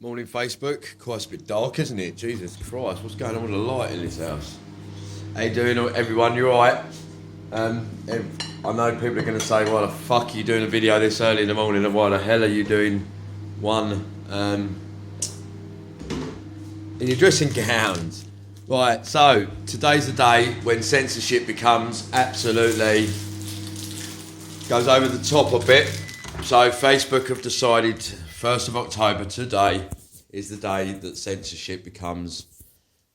Morning, Facebook. Quite it's a bit dark, isn't it? Jesus Christ, what's going on with the light in this house? How you doing, everyone? You alright? I know people are going to say, why the fuck are you doing a video this early in the morning, and why the hell are you doing one in your dressing gowns? Right, so today's the day when censorship becomes absolutely, goes over the top a bit. So Facebook have decided 1st of October, today, is the day that censorship becomes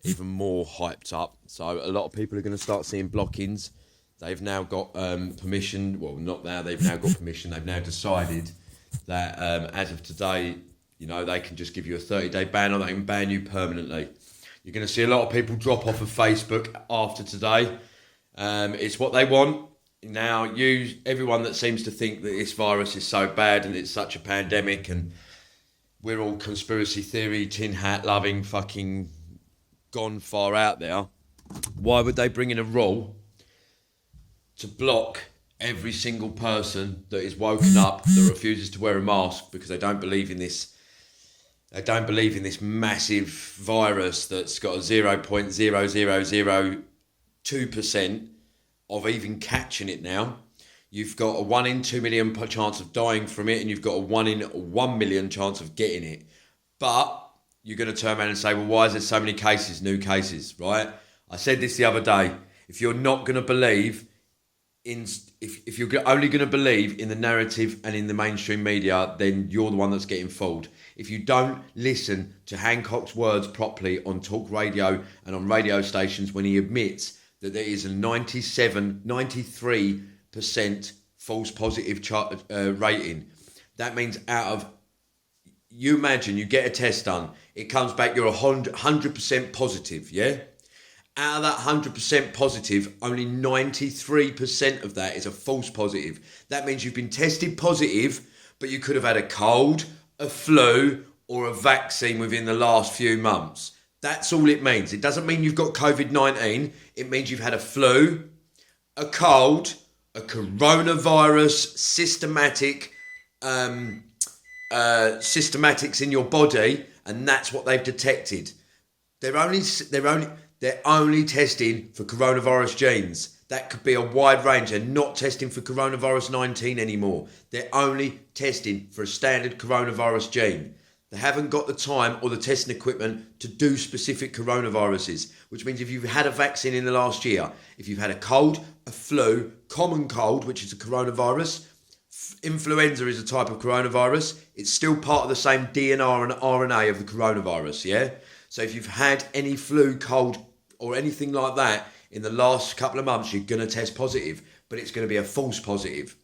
even more hyped up. So a lot of people are going to start seeing blockings. They've now got permission. Well, not now. They've now got permission. They've now decided that as of today, you know, they can just give you a 30-day ban, or they can ban you permanently. You're going to see a lot of people drop off of Facebook after today. It's what they want. Now, everyone that seems to think that this virus is so bad and it's such a pandemic and we're all conspiracy theory, tin hat loving, fucking gone far out there, why would they bring in a rule to block every single person that is woken up that refuses to wear a mask because they don't believe in this? They don't believe in this massive virus that's got a 0.0002% of even catching it now. You've got a 1 in 2 million chance of dying from it, and you've got a 1 in 1 million chance of getting it. But you're going to turn around and say, well, why is there so many cases, new cases, right? I said this the other day. If you're not going to believe in, if you're only going to believe in the narrative and in the mainstream media, then you're the one that's getting fooled. If you don't listen to Hancock's words properly on talk radio and on radio stations when he admits that there is a 93% false positive rating. That means out of, you imagine you get a test done, it comes back you're 100% positive, yeah? Out of that 100% positive, only 93% of that is a false positive. That means you've been tested positive, but you could have had a cold, a flu, or a vaccine within the last few months. That's all it means. It doesn't mean you've got COVID-19. It means you've had a flu, a cold, a coronavirus, systematics in your body, and that's what they've detected. They're only testing for coronavirus genes. That could be a wide range. They're not testing for coronavirus 19 anymore. They're only testing for a standard coronavirus gene. They haven't got the time or the testing equipment to do specific coronaviruses, which means if you've had a vaccine in the last year, if you've had a cold, a flu, common cold, which is a coronavirus, influenza is a type of coronavirus, it's still part of the same DNR and RNA of the coronavirus, yeah? So if you've had any flu, cold, or anything like that in the last couple of months, you're going to test positive, but it's going to be a false positive.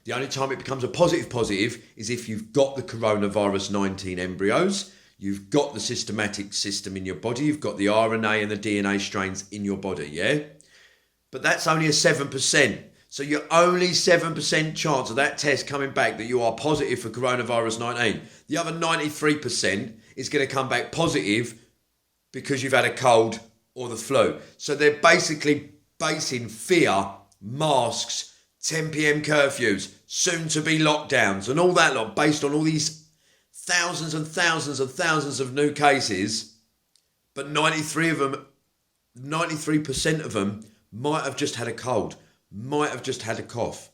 The only time it becomes a positive is if you've got the coronavirus 19 embryos, you've got the systematic system in your body, you've got the RNA and the DNA strains in your body, yeah? But that's only a 7%. So you're only 7% chance of that test coming back that you are positive for coronavirus 19. The other 93% is going to come back positive because you've had a cold or the flu. So they're basically basing fear, masks, 10 p.m. curfews, soon to be lockdowns and all that lot based on all these thousands and thousands and thousands of new cases, but 93% of them might have just had a cold, might have just had a cough,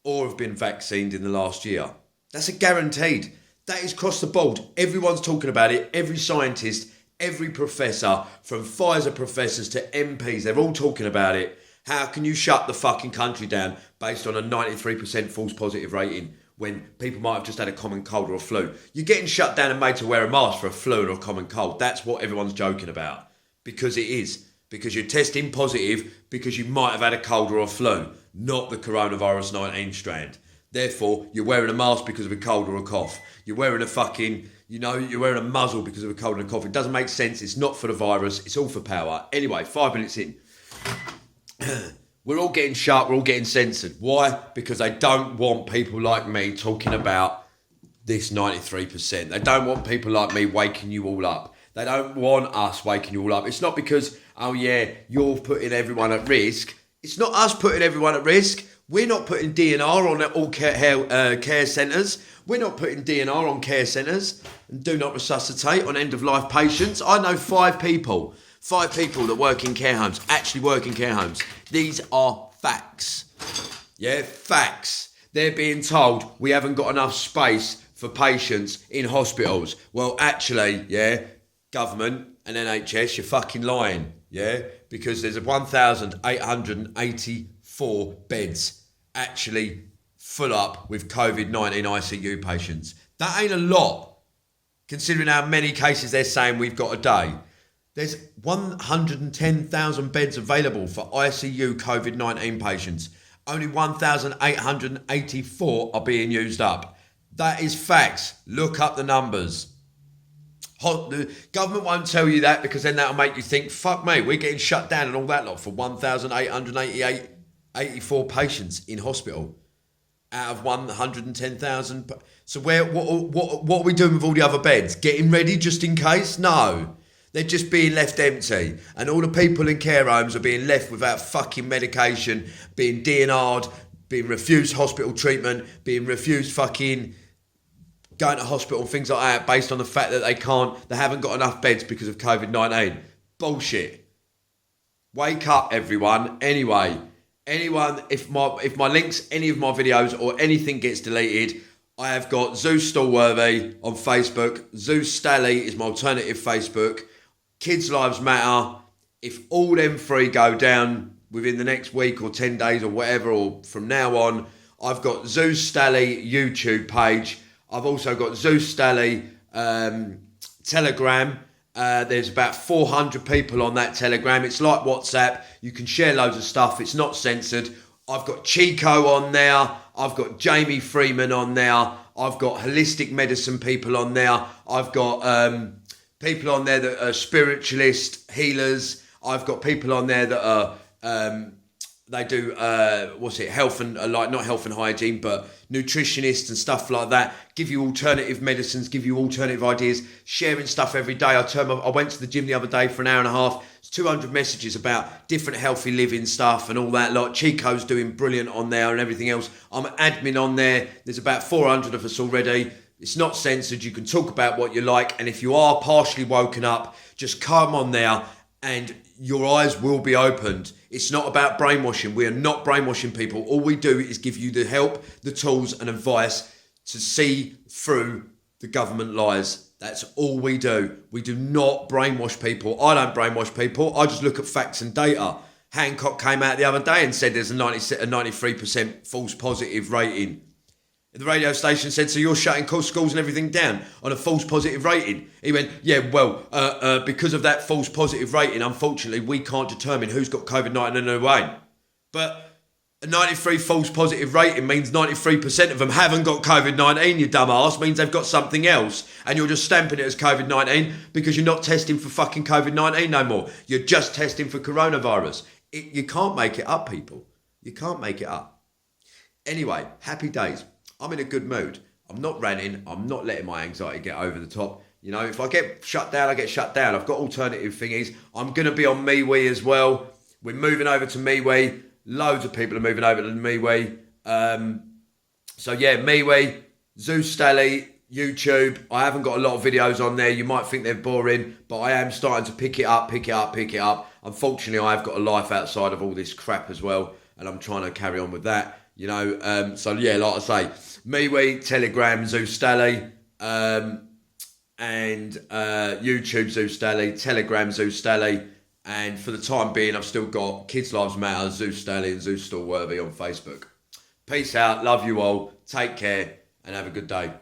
or have been vaccinated in the last year. That's a guaranteed. That is across the board. Everyone's talking about it. Every scientist, every professor, from Pfizer professors to MPs, they're all talking about it. How can you shut the fucking country down based on a 93% false positive rating when people might have just had a common cold or a flu? You're getting shut down and made to wear a mask for a flu or a common cold. That's what everyone's joking about. Because it is. Because you're testing positive because you might have had a cold or a flu, not the coronavirus 19 strand. Therefore, you're wearing a mask because of a cold or a cough. You're wearing a fucking, you're wearing a muzzle because of a cold and a cough. It doesn't make sense. It's not for the virus. It's all for power. Anyway, 5 minutes in. We're all getting shut, we're all getting censored. Why? Because they don't want people like me talking about this 93%. They don't want people like me waking you all up. They don't want us waking you all up. It's not because, oh yeah, you're putting everyone at risk. It's not us putting everyone at risk. We're not putting DNR on all care centres. We're not putting DNR on care centres and do not resuscitate on end-of-life patients. I know 5 people that work in care homes, actually work in care homes. These are facts. Yeah, facts. They're being told we haven't got enough space for patients in hospitals. Well, actually, yeah, government and NHS, you're fucking lying, yeah? Because there's 1,884 beds actually full up with COVID-19 ICU patients. That ain't a lot, considering how many cases they're saying we've got a day. There's 110,000 beds available for ICU COVID-19 patients. Only 1,884 are being used up. That is facts. Look up the numbers. The government won't tell you that, because then that'll make you think, fuck me, we're getting shut down and all that lot for 1,884 patients in hospital out of 110,000. So what are we doing with all the other beds? Getting ready just in case? No. They're just being left empty. And all the people in care homes are being left without fucking medication, being DNR'd, being refused hospital treatment, being refused fucking going to hospital and things like that, based on the fact that they haven't got enough beds because of COVID-19. Bullshit. Wake up, everyone. Anyway, if my links, any of my videos or anything gets deleted, I have got Zeus Stallworthy on Facebook. Zeus Stally is my alternative Facebook. Kids Lives Matter. If all them 3 go down within the next week or 10 days or whatever, or from now on, I've got Zeus Stally YouTube page. I've also got Zeus Stally Telegram. There's about 400 people on that Telegram. It's like WhatsApp. You can share loads of stuff. It's not censored. I've got Chico on there. I've got Jamie Freeman on there. I've got holistic medicine people on there. I've got people on there that are spiritualist healers. I've got people on there that are they do health and not health and hygiene, but nutritionists and stuff like that. Give you alternative medicines, give you alternative ideas, sharing stuff every day. I went to the gym the other day for an hour and a half. It's 200 messages about different healthy living stuff and all that lot. Chico's doing brilliant on there and everything else. I'm an admin on there. There's about 400 of us already. It's not censored. You can talk about what you like. And if you are partially woken up, just come on there and your eyes will be opened. It's not about brainwashing. We are not brainwashing people. All we do is give you the help, the tools and advice to see through the government lies. That's all we do. We do not brainwash people. I don't brainwash people. I just look at facts and data. Hancock came out the other day and said there's a 93% false positive rating. The radio station said, so you're shutting schools and everything down on a false positive rating? He went, yeah, well, because of that false positive rating, unfortunately, we can't determine who's got COVID-19 and who ain't. But a 93 false positive rating means 93% of them haven't got COVID-19, you dumbass. Means they've got something else. And you're just stamping it as COVID-19 because you're not testing for fucking COVID-19 no more. You're just testing for coronavirus. You can't make it up, people. You can't make it up. Anyway, happy days. I'm in a good mood. I'm not ranting. I'm not letting my anxiety get over the top. You know, if I get shut down, I get shut down. I've got alternative thingies. I'm going to be on MeWe as well. We're moving over to MeWe. Loads of people are moving over to MeWe. So yeah, MeWe, Zeus Stally, YouTube. I haven't got a lot of videos on there. You might think they're boring, but I am starting to pick it up. Unfortunately, I've got a life outside of all this crap as well, and I'm trying to carry on with that. You know, so yeah, like I say, MeWe, Telegram, Zeus Stally, and YouTube, Zeus Stally, Telegram, Zeus Stally, and for the time being, I've still got Kids Lives Matter, Zeus Stally, and Zeus Stallworthy on Facebook. Peace out, love you all, take care, and have a good day.